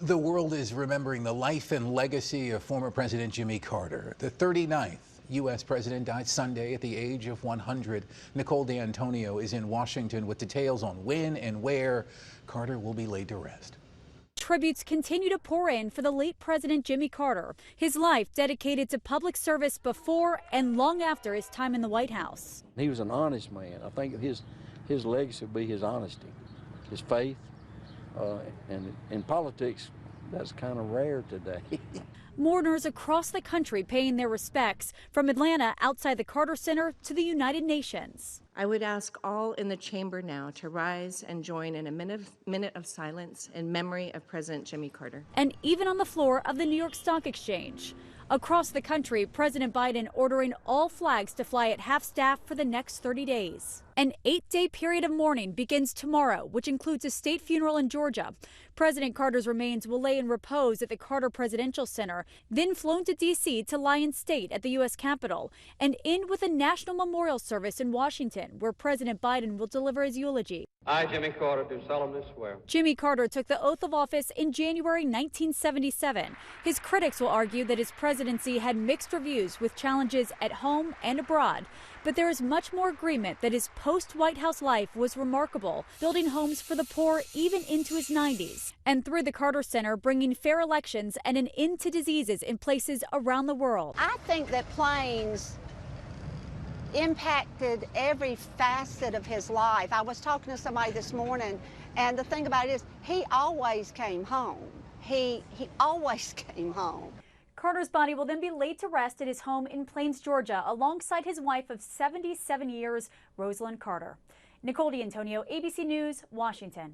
The world is remembering the life and legacy of former President Jimmy Carter. The 39th U.S. president died Sunday at the age of 100. Nicole D'Antonio is in Washington with details on when and where Carter will be laid to rest. Tributes continue to pour in for the late President Jimmy Carter, his life dedicated to public service before and long after his time in the White House. He was an honest man. I think his legacy would be his honesty, his faith, and in politics, that's kind of rare today. Mourners across the country paying their respects, from Atlanta outside the Carter Center to the United Nations. I would ask all in the chamber now to rise and join in a minute of silence in memory of President Jimmy Carter. And even on the floor of the New York Stock Exchange. Across the country, President Biden ordering all flags to fly at half-staff for the next 30 days. An 8-day period of mourning begins tomorrow, which includes a state funeral in Georgia. President Carter's remains will lay in repose at the Carter Presidential Center, then flown to D.C. to lie in state at the U.S. Capitol, and end with a national memorial service in Washington, where President Biden will deliver his eulogy. I, Jimmy Carter, do solemnly swear. Jimmy Carter took the oath of office in January 1977. His critics will argue that his presidency had mixed reviews with challenges at home and abroad. But there is much more agreement that his post-White House life was remarkable, building homes for the poor even into his 90s. And through the Carter Center, bringing fair elections and an end to diseases in places around the world. I think that planes impacted every facet of his life. I was talking to somebody this morning, and the thing about it is he always came home. He always came home. Carter's body will then be laid to rest at his home in Plains, Georgia, alongside his wife of 77 years, Rosalind Carter. Nicole D'Antonio, ABC News, Washington.